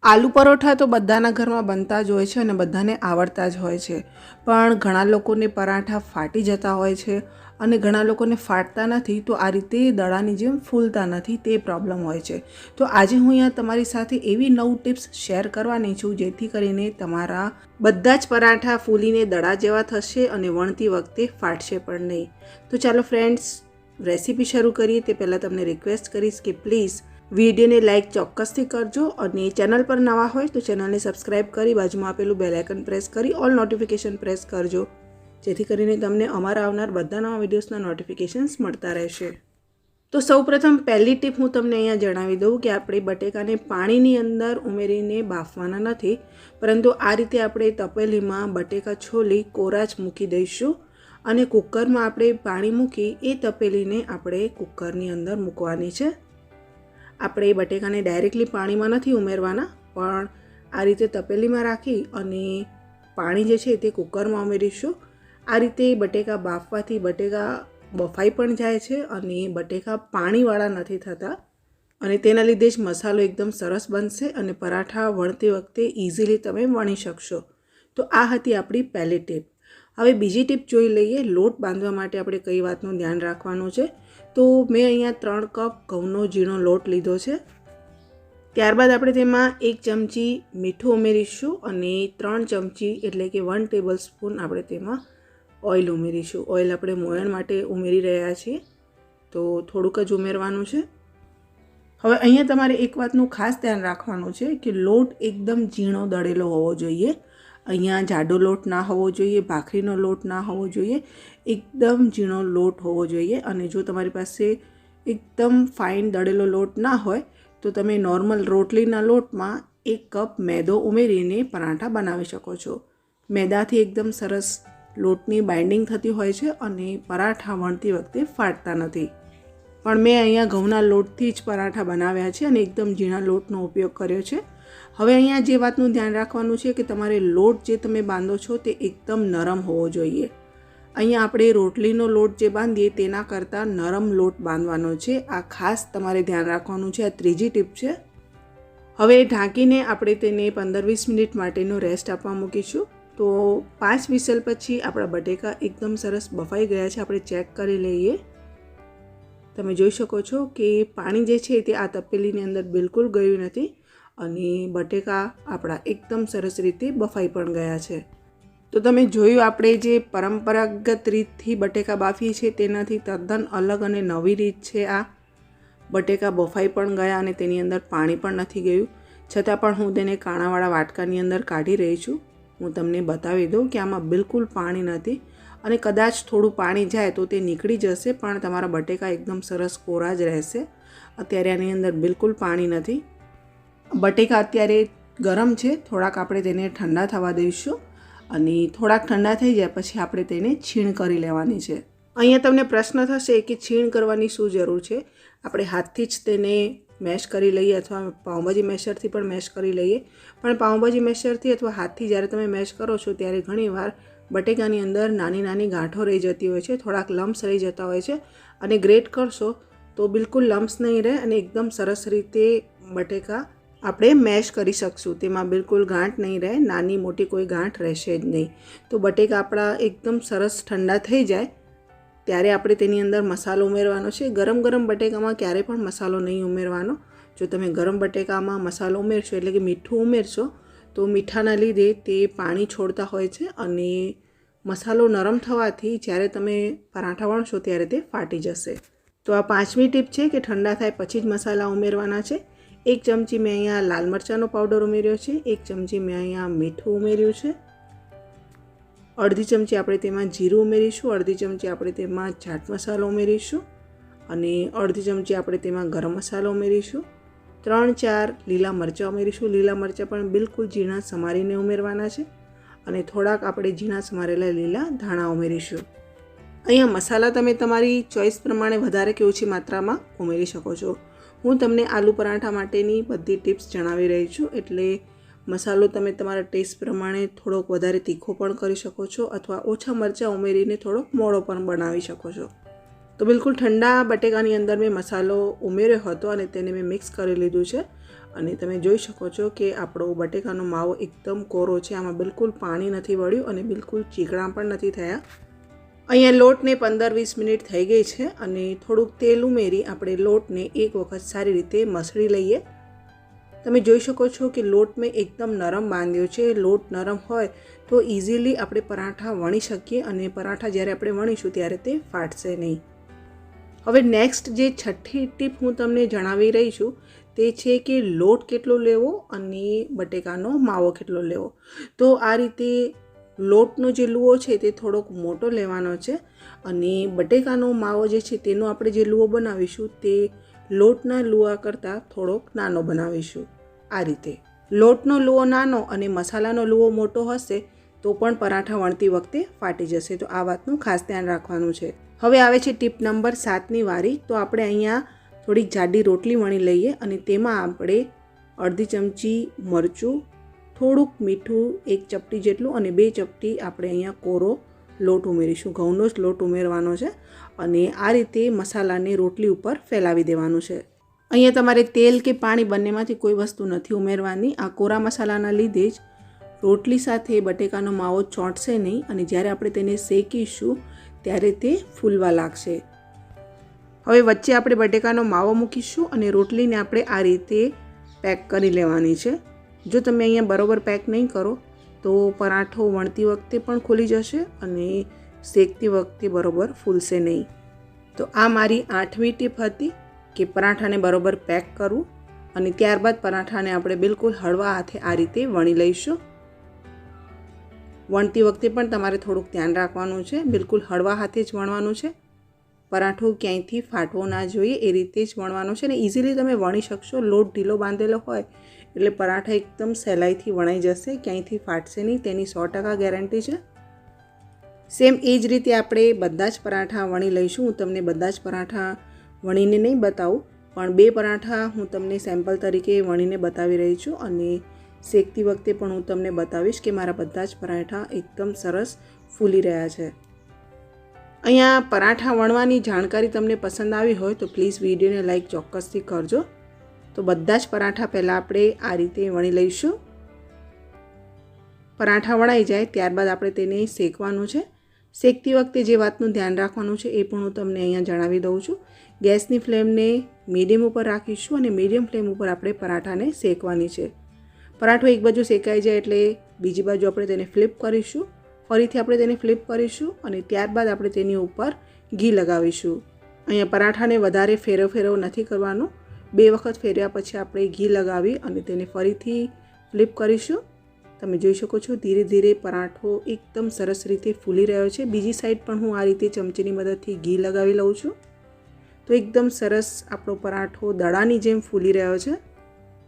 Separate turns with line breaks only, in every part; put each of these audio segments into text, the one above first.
આલુ પરોઠા તો બધાના ઘરમાં બનતા જ હોય છે અને બધાને આવડતા જ હોય છે, પણ ઘણા લોકોને પરાઠા ફાટી જતા હોય છે અને ઘણા લોકોને ફાટતા નથી, તો આ રીતે દડાની જેમ ફૂલતા નથી, તે પ્રોબ્લેમ હોય છે. તો આજે હું અહીંયા તમારી સાથે એવી 9 ટિપ્સ શેર કરવાની છું જેથી કરીને તમારા બધા જ પરાઠા ફૂલીને દડા જેવા થશે અને વણતી વખતે ફાટશે પણ નહીં. તો ચાલો ફ્રેન્ડ્સ, રેસીપી શરૂ કરીએ તે પહેલાં તમને રિક્વેસ્ટ કરીશ કે પ્લીઝ વિડીયોને લાઇક ચોક્કસથી કરજો અને ચેનલ પર નવા હોય તો ચેનલને સબસ્ક્રાઈબ કરી બાજુમાં આપેલું બેલ આઇકન પ્રેસ કરી ઓલ નોટિફિકેશન પ્રેસ કરજો, જેથી કરીને તમને અમારા આવનાર બધા નવા વિડીયોઝના નોટિફિકેશન્સ મળતા રહેશે. તો સૌપ્રથમ પહેલી ટીપ હું તમને અહીંયા જણાવી દઉં કે આપણે બટેકાને પાણીની અંદર ઉમેરીને બાફવાના નથી, પરંતુ આ રીતે આપણે તપેલીમાં બટેકા છોલી કોરા જ મૂકી દઈશું અને કુકરમાં આપણે પાણી મૂકી એ તપેલીને આપણે કુકરની અંદર મૂકવાની છે. આપણે બટેકાને ડાયરેક્ટલી પાણીમાં નથી ઉમેરવાના, પણ આ રીતે તપેલીમાં રાખી અને પાણી જે છે તે કુકરમાં ઉમેરીશું. આ રીતે બટેકા બાફવાથી બટેકા બફાઈ પણ જાય છે અને બટેકા પાણીવાળા નથી થતા અને તેના લીધે જ મસાલો એકદમ સરસ બનશે અને પરાઠા વણતી વખતે ઇઝીલી તમે વણી શકશો. તો આ હતી આપણી પહેલી ટીપ. હવે બીજી ટીપ જોઈ લઈએ. લોટ બાંધવા માટે આપણે કઈ વાતનું ધ્યાન રાખવાનું છે. તો મેં અહીંયા 3 કપ ઘઉંનો ઝીણો લોટ લીધો છે. ત્યારબાદ આપણે તેમાં 1 ચમચી મીઠું ઉમેરીશું અને 3 ચમચી એટલે કે 1 ટેબલ સ્પૂન આપણે તેમાં ઓઇલ ઉમેરીશું. ઓઇલ આપણે મોયણ માટે ઉમેરી રહ્યા છીએ, તો થોડુંક જ ઉમેરવાનું છે. હવે અહીંયા તમારે એક વાતનું ખાસ ધ્યાન રાખવાનું છે કે લોટ એકદમ ઝીણો દળેલો હોવો જોઈએ. અહીંયા જાડો લોટ ના હોવો જોઈએ, ભાખરીનો લોટ ના હોવો જોઈએ, એકદમ ઝીણો લોટ હોવો જોઈએ. અને જો તમારી પાસે એકદમ ફાઇન દળેલો લોટ ના હોય તો તમે નોર્મલ રોટલીના લોટમાં 1 કપ મેદો ઉમેરીને પરાઠા બનાવી શકો છો. મેદાથી એકદમ સરસ લોટની બાઇન્ડિંગ થતી હોય છે અને પરાઠા વણતી વખતે ફાટતા નથી. પણ મેં અહીંયા ઘઉંના લોટથી જ પરાઠા બનાવ્યા છે અને એકદમ ઝીણા લોટનો ઉપયોગ કર્યો છે. હવે અહીંયા જે વાતનું ધ્યાન રાખવાનું છે કે તમારે લોટ જે તમે બાંધો છો તે એકદમ નરમ હોવો જોઈએ. અહીંયા આપણે રોટલીનો લોટ જે બાંધીએ તેના કરતાં નરમ લોટ બાંધવાનો છે. આ ખાસ તમારે ધ્યાન રાખવાનું છે. આ ત્રીજી ટીપ છે. હવે ઢાંકીને આપણે તેને 15-20 મિનિટ માટેનો રેસ્ટ આપવા મૂકીશું. તો 5 વિસલ પછી આપણા બટેકા એકદમ સરસ બફાઈ ગયા છે. આપણે ચેક કરી લઈએ. તમે જોઈ શકો છો કે પાણી જે છે તે આ તપેલીની અંદર બિલકુલ ગયું નથી અને બટેકા આપણા એકદમ સરસ રીતે બફાઈ પણ ગયા છે. તો તમે જોયું, આપણે જે પરંપરાગત રીતથી બટેકા બાફીએ છીએ તેનાથી તદ્દન અલગ અને નવી રીત છે આ. બટેકા બફાઈ પણ ગયા અને તેની અંદર પાણી પણ નથી ગયું, છતાં પણ હું તેને કાણાવાળા વાટકાની અંદર કાઢી રહી છું. હું તમને બતાવી દઉં કે આમાં બિલકુલ પાણી નથી અને કદાચ થોડું પાણી જાય તો તે નીકળી જશે, પણ તમારા બટેકા એકદમ સરસ કોરા જ રહેશે. અત્યારે આની અંદર બિલકુલ પાણી નથી. બટેકા અત્યારે ગરમ છે, થોડાક આપણે તેને ઠંડા થવા દઈશું અને થોડાક ઠંડા થઈ જાય પછી આપણે તેને છીણ કરી લેવાની છે. અહીંયા તમને પ્રશ્ન થશે કે છીણ કરવાની શું જરૂર છે? આપણે હાથથી જ તેને મેશ કરી લઈએ અથવા પાઉંભાજી મેશરથી પણ મેશ કરી લઈએ. પણ પાઉંભાજી મેશરથી અથવા હાથથી જ્યારે તમે મેશ કરો છો ત્યારે ઘણીવાર બટેકાની અંદર નાની નાની ગાંઠો રહી જતી હોય છે, થોડાક લમ્સ રહી જતા હોય છે અને ગ્રેટ કરશો તો બિલકુલ લમ્સ નહીં રહે અને એકદમ સરસ રીતે બટેકા આપણે મેશ કરી શકશું. તેમાં બિલકુલ ગાંઠ નહીં રહે, નાની મોટી કોઈ ગાંઠ રહેશે જ નહીં. તો બટેકા આપણા એકદમ સરસ ઠંડા થઈ જાય ત્યારે આપણે તેની અંદર મસાલો ઉમેરવાનો છે. ગરમ ગરમ બટેકામાં ક્યારેય પણ મસાલો નહીં ઉમેરવાનો. જો તમે ગરમ બટેકામાં મસાલો ઉમેરશો એટલે કે મીઠું ઉમેરશો તો મીઠાના લીધે તે પાણી છોડતા હોય છે અને મસાલો નરમ થવાથી જ્યારે તમે પરાઠા વણશો ત્યારે તે ફાટી જશે. તો આ 5મી ટીપ છે કે ઠંડા થાય પછી જ મસાલા ઉમેરવાના છે. 1 ચમચી મેં અહીંયા લાલ મરચાંનો પાવડર ઉમેર્યો છે, 1 ચમચી મેં અહીંયા મીઠું ઉમેર્યું છે, અડધી ચમચી આપણે તેમાં જીરું ઉમેરીશું, અડધી ચમચી આપણે તેમાં ચાટ મસાલો ઉમેરીશું અને અડધી ચમચી આપણે તેમાં ગરમ મસાલો ઉમેરીશું. 3-4 લીલા મરચાં ઉમેરીશું. લીલા મરચાં પણ બિલકુલ ઝીણા સમારીને ઉમેરવાના છે અને થોડાક આપણે ઝીણા સમારેલા લીલા ધાણા ઉમેરીશું. અહીંયા મસાલા તમે તમારી ચોઈસ પ્રમાણે વધારે કે ઓછી માત્રામાં ઉમેરી શકો છો. હું તમને આલુ પરાઠા માટેની બધી ટિપ્સ જણાવી રહી છું, એટલે મસાલો તમે તમારા ટેસ્ટ પ્રમાણે થોડોક વધારે તીખો પણ કરી શકો છો અથવા ઓછા મરચાં ઉમેરીને થોડોક મોળો પણ બનાવી શકો છો. તો બિલકુલ ઠંડા બટેકાની અંદર મેં મસાલો ઉમેર્યો હતો અને તેને મેં મિક્સ કરી લીધું છે અને તમે જોઈ શકો છો કે આપણો બટેકાનો માવો એકદમ કોરો છે, આમાં બિલકુલ પાણી નથી વળ્યું અને બિલકુલ ચીકણા પણ નથી થયા। અહીંયા લોટને 15-20 મિનિટ થઈ ગઈ છે અને થોડુંક તેલ ઉમેરી આપણે લોટને એક વખત સારી રીતે મસળી લઈએ। તમે જોઈ શકો છો કે લોટ મેં એકદમ નરમ બાંધ્યો છે। લોટ નરમ હોય તો ઇઝીલી આપણે પરાઠા વણી શકીએ અને પરાઠા જ્યારે આપણે વણીશું ત્યારે તે ફાટશે નહીં। હવે નેક્સ્ટ જે છઠ્ઠી ટીપ હું તમને જણાવી રહી છું તે છે કે લોટ કેટલો લેવો અને બટેકાનો માવો કેટલો લેવો। તો આ રીતે લોટનો જે લુઓ છે તે થોડોક મોટો લેવાનો છે અને બટેકાનો માવો જે છે તેનો આપણે જે લુઓ બનાવીશું તે લોટના લુઆ કરતાં થોડોક નાનો બનાવીશું। આ રીતે લોટનો લુઓ નાનો અને મસાલાનો લુઓ મોટો હશે તો પણ પરાઠા વણતી વખતે ફાટી જશે, તો આ વાતનું ખાસ ધ્યાન રાખવાનું છે। હવે આવે છે ટીપ નંબર 7ની વારી। તો આપણે અહીંયા થોડીક જાડી રોટલી વણી લઈએ અને તેમાં આપણે અડધી ચમચી મરચું, થોડુંક મીઠું, 1 ચપટી જેટલું અને 2 ચપટી આપણે અહીંયા કોરો લોટ ઉમેરીશું। ઘઉંનો જ લોટ ઉમેરવાનો છે અને આ રીતે મસાલાને રોટલી ઉપર ફેલાવી દેવાનું છે। અહીંયા તમારે તેલ કે પાણી બંનેમાંથી કોઈ વસ્તુ નથી ઉમેરવાની। આ કોરા મસાલાના લીધે જ રોટલી સાથે બટેકાનો માવો ચોંટશે નહીં અને જ્યારે આપણે તેને શેકીશું ત્યારે તે ફૂલવા લાગશે। હવે વચ્ચે આપણે બટેકાનો માવો મૂકીશું અને રોટલીને આપણે આ રીતે પેક કરી લેવાની છે। જો તમે અહીંયા બરોબર પેક નહીં કરો તો પરાઠો વણતી વખતે પણ ખુલી જશે અને શેકતી વખતે બરોબર ફૂલશે નહીં। તો આ મારી 8મી ટીપ હતી કે પરાઠાને બરોબર પેક કરવું અને ત્યારબાદ પરાઠાને આપણે બિલકુલ હળવા હાથે આ રીતે વણી લઈશું। વણતી વખતે પણ તમારે થોડુંક ધ્યાન રાખવાનું છે, બિલકુલ હળવા હાથે જ વણવાનું છે। પરાઠો ક્યાંયથી ફાટવો ના જોઈએ એ રીતે જ વણવાનો છે અને ઇઝીલી તમે વણી શકશો। લોટ ઢીલો બાંધેલો હોય એટલે પરાઠા એકદમ સહેલાઈથી વણાઈ જશે, ક્યાંયથી ફાટશે નહીં, તેની 100% ગેરંટી છે। સેમ એ જ રીતે આપણે બધા જ પરાઠા વણી લઈશું। હું તમને બધા જ પરાઠા વણીને નહીં બતાવું, પણ 2 પરાઠા હું તમને સેમ્પલ તરીકે વણીને બતાવી રહી છું અને શેકતી વખતે પણ હું તમને બતાવીશ કે મારા બધા જ પરાઠા એકદમ સરસ ફૂલી રહ્યા છે। અહીંયા પરાઠા વણવાની જાણકારી તમને પસંદ આવી હોય તો પ્લીઝ વિડીયોને લાઈક ચોક્કસથી કરજો। તો બધા જ પરાઠા પહેલાં આપણે આ રીતે વણી લઈશું। પરાઠા વણાઈ જાય ત્યારબાદ આપણે તેને શેકવાનું છે। શેકતી વખતે જે વાતનું ધ્યાન રાખવાનું છે એ પણ હું તમને અહીંયા જણાવી દઉં છું। ગેસની ફ્લેમને મીડિયમ ઉપર રાખીશું અને મીડિયમ ફ્લેમ ઉપર આપણે પરાઠાને શેકવાની છે। પરાઠો એક બાજુ શેકાઈ જાય એટલે બીજી બાજુ આપણે તેને ફ્લિપ કરીશું, ફરીથી આપણે તેને ફ્લિપ કરીશું અને ત્યારબાદ આપણે તેની ઉપર ઘી લગાવીશું। અહીંયા પરાઠાને વધારે ફેરવ નથી કરવાનું, 2 વખત ફેરવ્યા પછી આપણે ઘી લગાવી અને તેને ફરીથી ફ્લિપ કરીશું। તમે જોઈ શકો છો ધીરે ધીરે પરાઠો એકદમ સરસ રીતે ફૂલી રહ્યો છે। બીજી સાઈડ પણ હું આ રીતે ચમચીની મદદથી ઘી લગાવી લઉં છું તો એકદમ સરસ આપણો પરાઠો દડાની જેમ ફૂલી રહ્યો છે।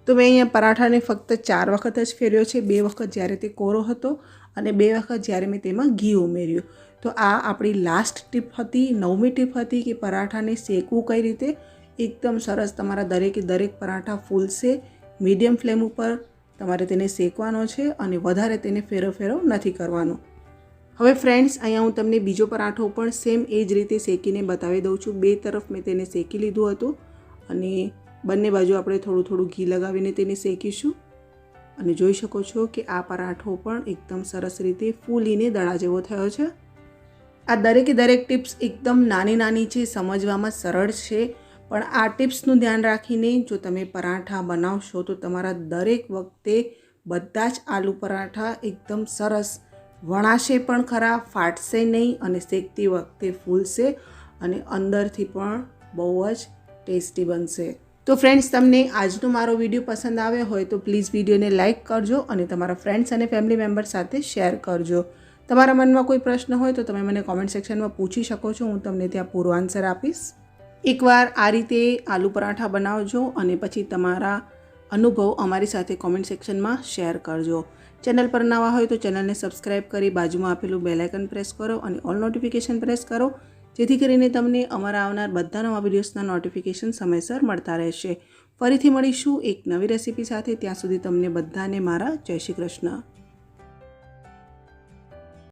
તો મેં અહીંયા પરાઠાને ફક્ત 4 વખત જ ફેર્યો છે, 2 વખત જ્યારે તે કોરો હતો અને 2 વખત જ્યારે મેં તેમાં ઘી ઉમેર્યું। તો આ આપણી લાસ્ટ ટીપ હતી, 9મી ટીપ હતી કે પરાઠાને શેકવું કઈ રીતે। એકદમ સરસ તમારા દરેકે દરેક પરાઠા ફૂલશે। મીડિયમ ફ્લેમ ઉપર તમારે તેને શેકવાનો છે અને વધારે તેને ફેરવ નથી કરવાનો। હવે ફ્રેન્ડ્સ અહીંયા હું તમને બીજો પરાઠો પણ સેમ એ જ રીતે શેકીને બતાવી દઉં છું। 2 તરફ મેં તેને શેકી લીધું હતું અને બંને બાજુ આપણે થોડું ઘી લગાવીને તેને શેકીશું અને જોઈ શકો છો કે આ પરાઠો પણ એકદમ સરસ રીતે ફૂલીને દડા જેવો થયો છે। આ દરેકે દરેક ટિપ્સ એકદમ નાની છે, સમજવામાં સરળ છે, પણ આ ટિપ્સનું ધ્યાન રાખીને જો તમે પરાઠા બનાવશો તો તમારા દરેક વખતે બધા જ આલુ પરાઠા એકદમ સરસ વણાશે પણ ખરા, ફાટશે નહીં અને શેકતી વખતે ફૂલશે અને અંદરથી પણ બહુ જ ટેસ્ટી બનશે। તો ફ્રેન્ડ્સ તમને આજનો મારો વિડીયો પસંદ આવ્યો હોય તો પ્લીઝ વિડીયોને લાઇક કરજો અને તમારા ફ્રેન્ડ્સ અને ફેમિલી મેમ્બર સાથે શેર કરજો। તમારા મનમાં કોઈ પ્રશ્ન હોય તો તમે મને કોમેન્ટ સેક્શનમાં પૂછી શકો છો, હું તમને ત્યાં પૂરો આન્સર આપીશ। એકવાર આ રીતે આલુ પરાઠા બનાવજો અને પછી તમારા અનુભવ અમારી સાથે કોમેન્ટ સેક્શનમાં શેર કરજો। ચેનલ પર નવા હોય તો ચેનલને સબસ્ક્રાઈબ કરી બાજુમાં આપેલું બેલ આઇકન પ્રેસ કરો અને ઓલ નોટિફિકેશન પ્રેસ કરો, જેથી કરીને તમને અમારા આવનાર બધા નવા વિડીયોઝના નોટિફિકેશન સમયસર મળતા રહેશે। ફરીથી મળીશું એક નવી રેસીપી સાથે, ત્યાં સુધી તમને બધાને મારા જય શ્રી કૃષ્ણ।